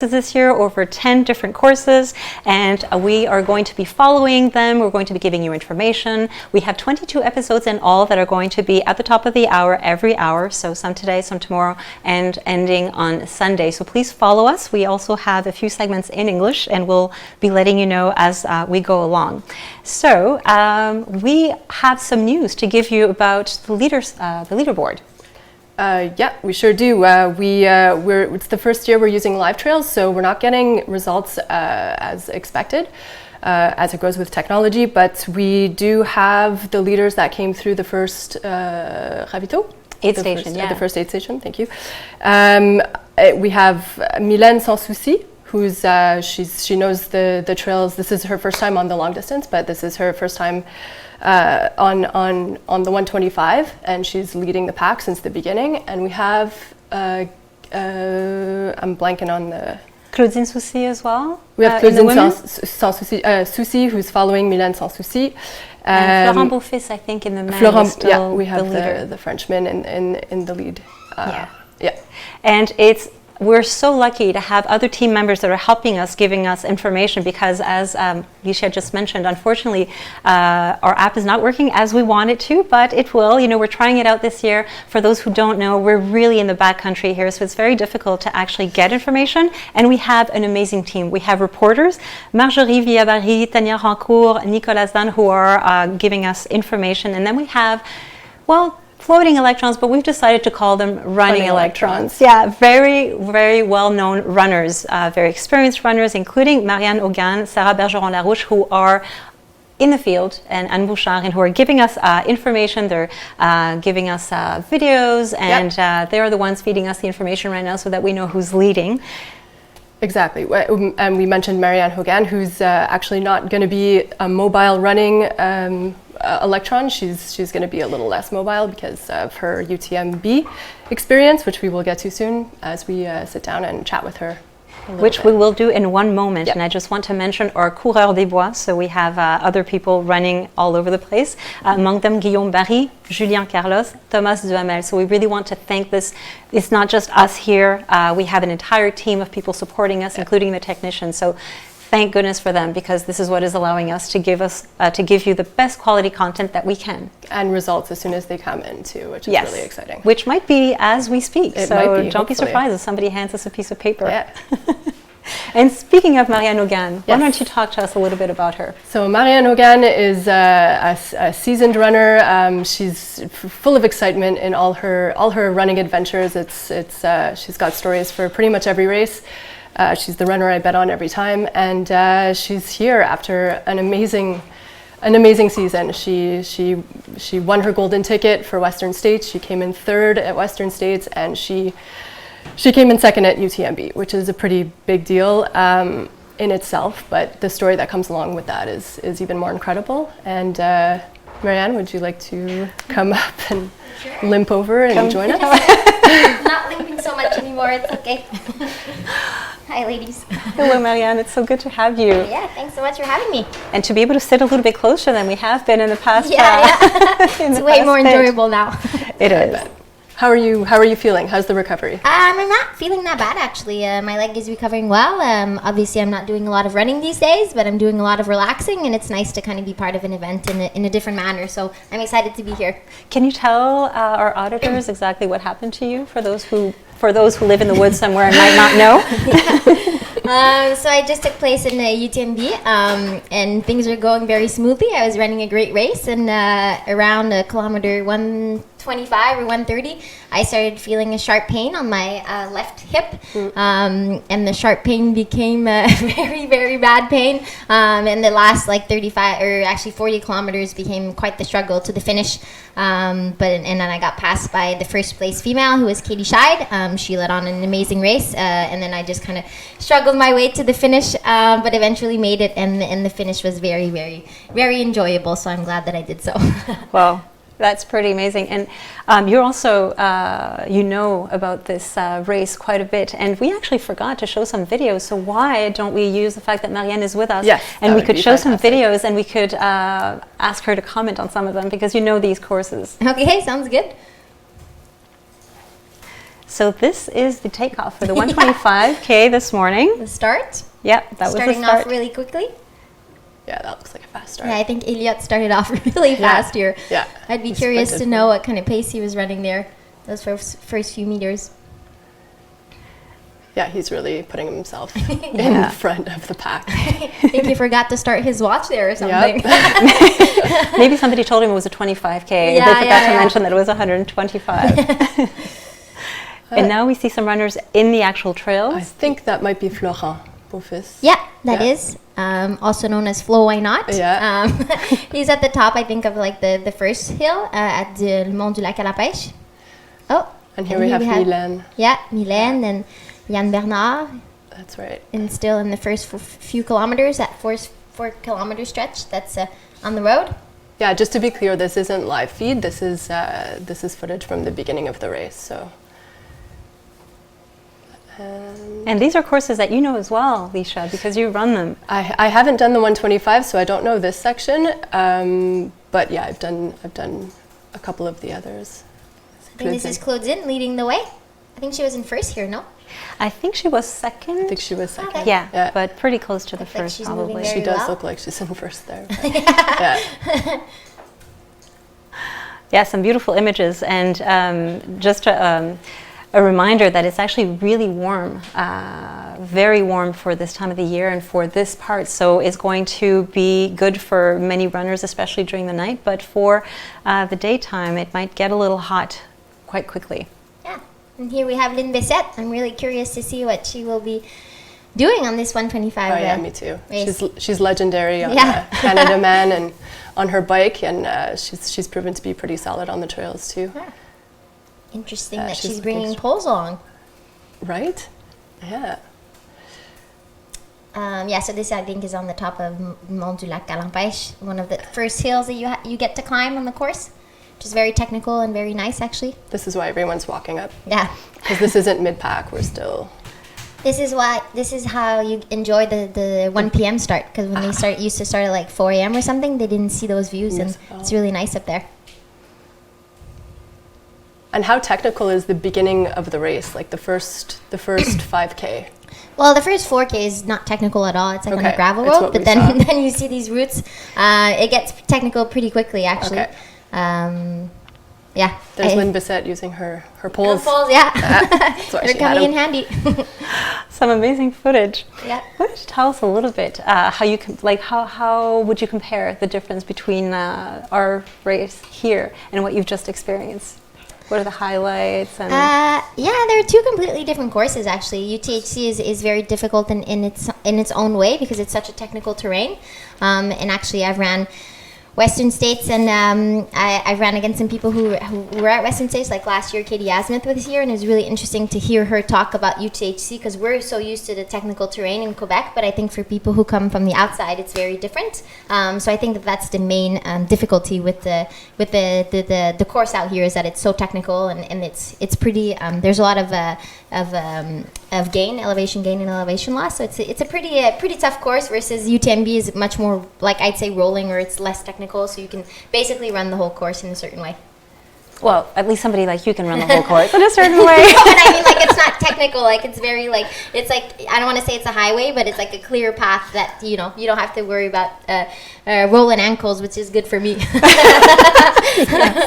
this year, over 10 different courses, and we are going to be following them. We're going to be giving you information. We have 22 episodes in all that are going to be at the top of the hour every hour, so some today, some tomorrow, and ending on Sunday. So please follow us. We also have a few segments in English, and we'll be letting you know as we go along. So we have some news to give you about the leaderboard. Yeah, we sure do. It's the first year we're using live trails, so we're not getting results as expected, as it goes with technology, but we do have the leaders that came through the first ravito. Aid station, The first aid station, thank you. We have Mylène Sans Souci, who's she knows the trails. This is her first time on the long distance, but this is her first time on the 125, and she's leading the pack since the beginning. And we have I'm blanking on the Claudine Souci as well. We have Claudine Souci, who's following Mylène Sans Souci. Florent Beaufils, I think, in the men is still yeah, we have the leader. The Frenchman in the lead. Yeah, and we're so lucky to have other team members that are helping us, giving us information, because as Lecia just mentioned, unfortunately, our app is not working as we want it to, but it will. You know, we're trying it out this year. For those who don't know, we're really in the backcountry here, so it's very difficult to actually get information, and we have an amazing team. We have reporters, Marjorie Villabari, Tania Rancourt, Nicolas Dan, who are giving us information, and then we have, well, floating electrons, but we've decided to call them running electrons. Yeah, very, very well-known runners, very experienced runners, including Mariane Hogan, Sarah Bergeron-Larouche, who are in the field, and Anne Bouchard, and who are giving us information. They're giving us videos, and they're the ones feeding us the information right now so that we know who's leading. Exactly, and we mentioned Mariane Hogan, who's actually not going to be a mobile running electron. She's going to be a little less mobile because of her UTMB experience, which we will get to soon as we sit down and chat with her. Which we will do in one moment. Yep. And I just want to mention our coureurs des bois. So we have other people running all over the place. Among them, Guillaume Barry, Julien Carlos, Thomas Duhamel. So we really want to thank this. It's not just us here. We have an entire team of people supporting us, including the technicians. So thank goodness for them, because this is what is allowing us to give you the best quality content that we can. And results as soon as they come in too, which is really exciting. Which might be as we speak. It might be, don't be surprised if somebody hands us a piece of paper. Yeah. And speaking of Mariane Hogan, why don't you talk to us a little bit about her? So Mariane Hogan is a seasoned runner. She's full of excitement in all her running adventures. She's got stories for pretty much every race. She's the runner I bet on every time, and she's here after an amazing season. She won her golden ticket for Western States. She came in third at Western States, and she came in second at UTMB, which is a pretty big deal in itself. But the story that comes along with that is even more incredible. And Mariane, would you like to come up and limp over and join us? I'm not limping so much anymore. It's okay. Hi, ladies. Hello, Mariane. It's so good to have you. Yeah, thanks so much for having me. And to be able to sit a little bit closer than we have been in the past. It's way more enjoyable now. It is. How are you feeling? How's the recovery? I'm not feeling that bad, actually. My leg is recovering well. Obviously, I'm not doing a lot of running these days, but I'm doing a lot of relaxing, and it's nice to kind of be part of an event in a different manner. So I'm excited to be here. Can you tell our auditors exactly what happened to you, for those who live in the woods somewhere and might not know? So I just took place in the UTMB, and things are going very smoothly. I was running a great race, and around kilometer 125 or 130, I started feeling a sharp pain on my left hip, and the sharp pain became a very, very bad pain, and the last 35 or actually 40 kilometers became quite the struggle to the finish, and then I got passed by the first place female, who was Katie Scheid. She led on an amazing race, and then I just kind of struggled my way to the finish, but eventually made it, and the finish was very, very, very enjoyable, so I'm glad that I did so. Wow. That's pretty amazing. And you're also, you know about this race quite a bit. And we actually forgot to show some videos. So why don't we use the fact that Mariane is with us? Yes, and we could show some videos, and we could ask her to comment on some of them, because you know these courses. Okay, sounds good. So this is the takeoff for the 125K this morning. The start. Yep, that was the Starting start. off really quickly. Yeah, that looks like a fast start. Yeah, I think Elliot started off really fast here. Yeah. I'd be He curious to sprinted. know what kind of pace he was running there, those first few meters. Yeah, he's really putting himself in front of the pack. I think he forgot to start his watch there or something. Maybe somebody told him it was a 25K. Yeah, They forgot to yeah. mention that it was 125. And now we see some runners in the actual trails. I think that might be Florent Beaufils. Yeah, that Yeah. is. Also known as Flo Why Not. Yeah. He's at the top, I think, of like the first hill at Le Mont du Lac à la Pêche. Oh. And here we have Mylène. Yeah, Mylène and Yann Bernard. That's right. And still in the first few kilometers, that 4 kilometer stretch that's on the road. Yeah, just to be clear, this isn't live feed. This is footage from the beginning of the race. So. And these are courses that you know as well, Lecia, because you run them. I haven't done the 125, so I don't know this section. But yeah, I've done a couple of the others. I think this is Claudine leading the way. I think she was in first here, no? I think she was second. I think she was second. Okay. Yeah, but pretty close to the Looks like first, she's moving probably. very She does well. look like she's in first there. But yeah. Yeah, some beautiful images, and just a reminder that it's actually really warm, very warm for this time of the year and for this part. So it's going to be good for many runners, especially during the night. But for the daytime, it might get a little hot quite quickly. Yeah. And here we have Lin Bessette. I'm really curious to see what she will be doing on this 125. Oh yeah, me too. race. She's legendary on Yeah. Canada Man and on her bike, and she's proven to be pretty solid on the trails too. Yeah. Interesting Yeah, that she's she's bringing looking poles along. Right? Yeah. Yeah, so this I think is on the top of Mont du Lac à la Pêche, one of the first hills that you get to climb on the course, which is very technical and very nice actually. This is why everyone's walking up, Yeah. because this isn't mid-pack. We're still. This is how you enjoy the 1 p.m. start, because when they used to start at like 4 a.m. or something, they didn't see those views, and it's really nice up there. And how technical is the beginning of the race, like the first 5K? Well, the first 4K is not technical at all. It's like on a Okay, gravel it's road, what but we then saw. then you see these routes. It gets technical pretty quickly, actually. Okay. Yeah. There's Lin Bessette using her poles. Poles, yeah. That's why They're she had coming in them. handy. Some amazing footage. Yeah. Why don't you tell us a little bit how you how would you compare the difference between our race here and what you've just experienced? What are the highlights? And Yeah, they're two completely different courses actually. UTHC is very difficult in its own way because it's such a technical terrain. And actually, I've ran Western States, and I ran against some people who were at Western States. Like last year, Katie Asmuth was here, and it was really interesting to hear her talk about UTHC because we're so used to the technical terrain in Quebec. But I think for people who come from the outside, it's very different. So I think that's the main difficulty with the course out here is that it's so technical and it's pretty. There's a lot of elevation gain and elevation loss. So it's a pretty tough course versus UTMB is much more like I'd say rolling, or it's less technical. So you can basically run the whole course in a certain way. well, at least somebody like you can run the whole course in a certain way. No, but I mean, like, it's not technical. Like, it's very, like, it's like, I don't want to say it's a highway, but it's like a clear path that, you know, you don't have to worry about rolling ankles, which is good for me.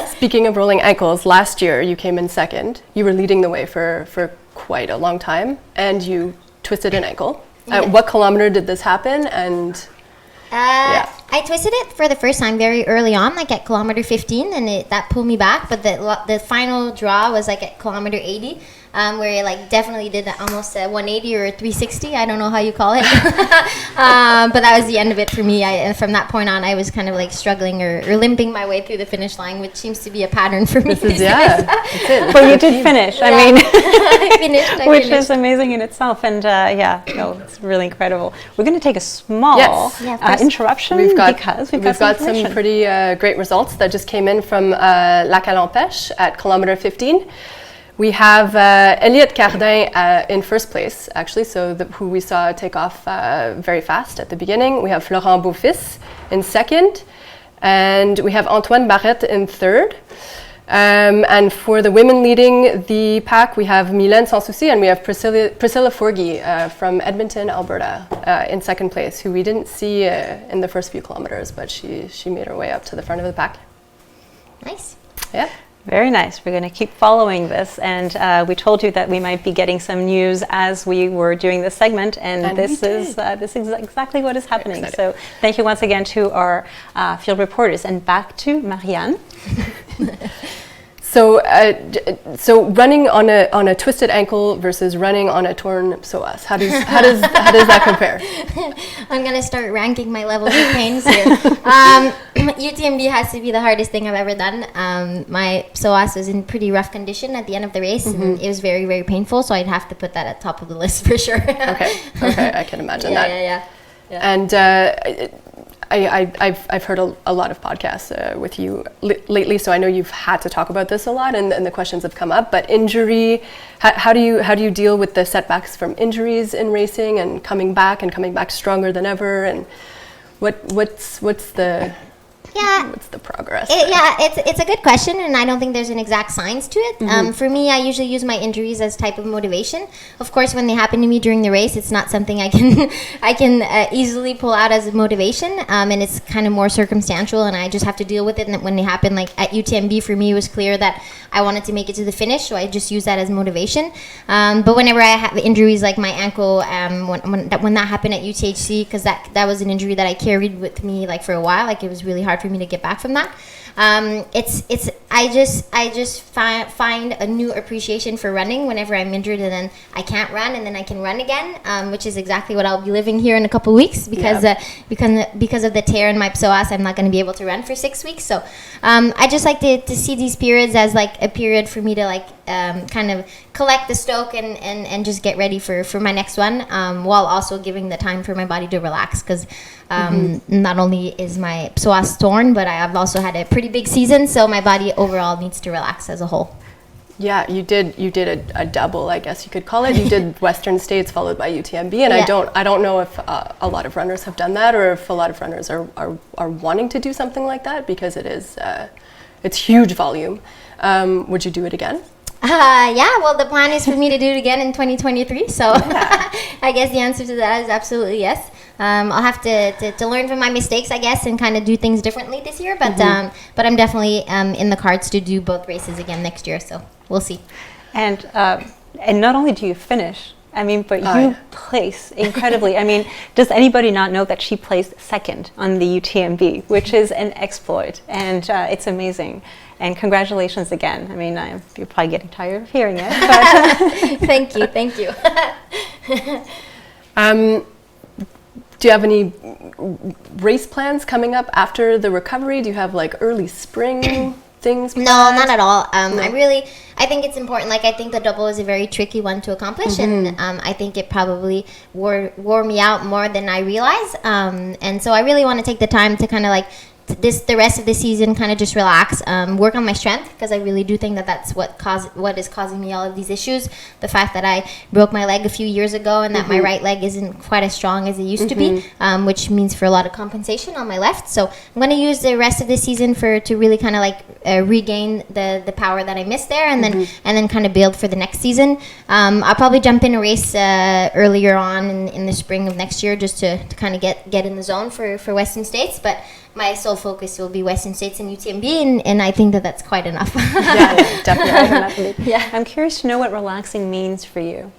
Speaking of rolling ankles, last year you came in second. You were leading the way for quite a long time, and you twisted an ankle. At what kilometer did this happen? And I twisted it for the first time very early on, like at kilometer 15, and that pulled me back. But the final draw was like at kilometer 80, where it like definitely did almost a 180 or a 360. I don't know how you call it, but that was the end of it for me. From that point on, I was kind of like struggling or limping my way through the finish line, which seems to be a pattern for me. that's it. But you did finish. I mean, I finished. which is amazing in itself. And it's really incredible. We're going to take a small Yeah, of course. interruption because we've got some some pretty great results that just came in from Lac à l'Empêche at kilometer 15. We have Elliot Cardin in first place, actually, so who we saw take off very fast at the beginning. We have Florent Beaufils in second, and we have Antoine Barrette in third. And for the women leading the pack, we have Mylène Sans Souci and we have Priscilla Forgy from Edmonton, Alberta, in second place, who we didn't see in the first few kilometers, but she made her way up to the front of the pack. Nice. Yeah. Very nice. We're going to keep following this, and we told you that we might be getting some news as we were doing this segment, and this is exactly what is happening. So thank you once again to our field reporters, and back to Mariane. So running on a twisted ankle versus running on a torn psoas. How does that compare? I'm gonna start ranking my levels of pains here. UTMB has to be the hardest thing I've ever done. My psoas was in pretty rough condition at the end of the race, and it was very, very painful. So I'd have to put that at top of the list for sure. Okay, I can imagine that. Yeah. And I've heard a lot of podcasts with you lately, so I know you've had to talk about this a lot, and the questions have come up. But injury, how do you deal with the setbacks from injuries in racing and coming back stronger than ever? And what's the progress? It's a good question, and I don't think there's an exact science to it. For me, I usually use my injuries as type of motivation. Of course, when they happen to me during the race, it's not something I can easily pull out as a motivation, and it's kind of more circumstantial, and I just have to deal with it. And when they happen, like at UTMB, for me, it was clear that I wanted to make it to the finish, so I just use that as motivation. But whenever I have injuries like my ankle, when that happened at UTHC, because that was an injury that I carried with me like for a while, like it was really hard for me to get back from that. I just find a new appreciation for running whenever I'm injured, and then I can't run, and then I can run again, which is exactly what I'll be living here in a couple weeks, because of the tear in my psoas, I'm not going to be able to run for 6 weeks. So I just like to see these periods as like a period for me to like kind of collect the stoke and just get ready for my next one, while also giving the time for my body to relax, because not only is my psoas torn, but I've also had a pretty big season, so my body overall needs to relax as a whole. Yeah, you did a double, I guess you could call it. You did Western States followed by UTMB, and I don't know if a lot of runners have done that, or if a lot of runners are wanting to do something like that, because it's huge volume. Would you do it again? Well, the plan is for me to do it again in 2023, so I guess the answer to that is absolutely yes. I'll have to learn from my mistakes, I guess, and kind of do things differently this year, but I'm definitely in the cards to do both races again next year, so we'll see. And not only do you finish, I mean, but you place incredibly. I mean, does anybody not know that she placed second on the UTMB, which is an exploit, and it's amazing. And congratulations again. I mean, you're probably getting tired of hearing it. But Thank you. Do you have any race plans coming up after the recovery? Do you have like early spring things planned? No, not at all. I think it's important. Like, I think the double is a very tricky one to accomplish, and I think it probably wore me out more than I realized. And so I really want to take the time to kind of like the rest of the season, kind of just relax, work on my strength, because I really do think that that's what is causing me all of these issues. The fact that I broke my leg a few years ago, and that my right leg isn't quite as strong as it used to be, which means for a lot of compensation on my left. So I'm going to use the rest of the season to really kind of like regain the power that I missed there, and then kind of build for the next season. I'll probably jump in a race earlier on in the spring of next year, just to kind of get in the zone for Western States, but my sole focus will be Western States and UTMB, and I think that that's quite enough. Yeah, definitely. Yeah. I'm curious to know what relaxing means for you.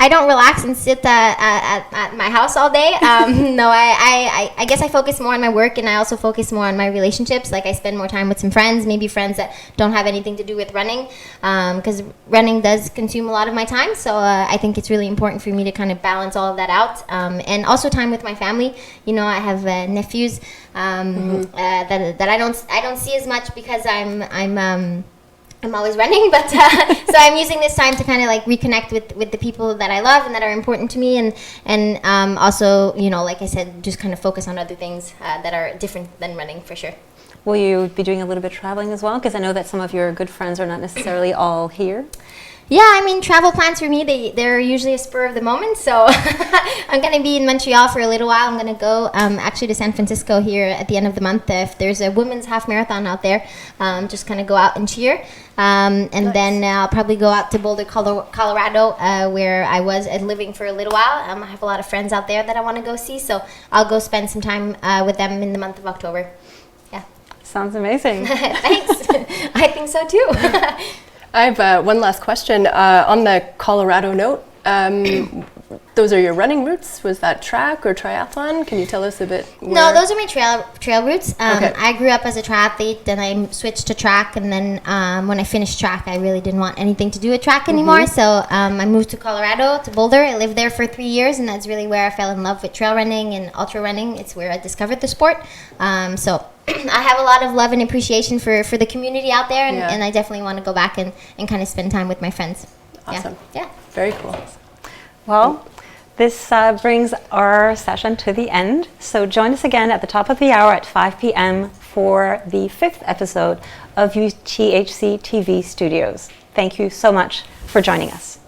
I don't relax and sit at my house all day. No, I guess I focus more on my work, and I also focus more on my relationships. Like, I spend more time with some friends, maybe friends that don't have anything to do with running, because running does consume a lot of my time. So I think it's really important for me to kind of balance all of that out, and also time with my family. I have nephews that I don't see as much, because I'm always running, but so I'm using this time to kind of like reconnect with the people that I love and that are important to me, and also, like I said, just kind of focus on other things that are different than running, for sure. Will you be doing a little bit of traveling as well? Because I know that some of your good friends are not necessarily all here. Yeah, I mean, travel plans for me, they're usually a spur of the moment. So I'm going to be in Montreal for a little while. I'm going to go actually to San Francisco here at the end of the month. If there's a women's half marathon out there, just kind of go out and cheer. And nice. Then I'll probably go out to Boulder, Colorado, where I was living for a little while. I have a lot of friends out there that I want to go see. So I'll go spend some time with them in the month of October. Yeah. Sounds amazing. Thanks. I think so too. I have one last question. On the Colorado note, those are your running routes? Was that track or triathlon? Can you tell us a bit? No, those are my trail routes. Okay. I grew up as a triathlete, then I switched to track, and then when I finished track, I really didn't want anything to do with track anymore. So I moved to Colorado, to Boulder. I lived there for 3 years, and that's really where I fell in love with trail running and ultra running. It's where I discovered the sport. So I have a lot of love and appreciation for the community out there, and I definitely want to go back and kind of spend time with my friends. Awesome. Yeah. Very cool. Well, this brings our session to the end. So join us again at the top of the hour at 5 p.m. for the 5th episode of UTHC TV Studios. Thank you so much for joining us.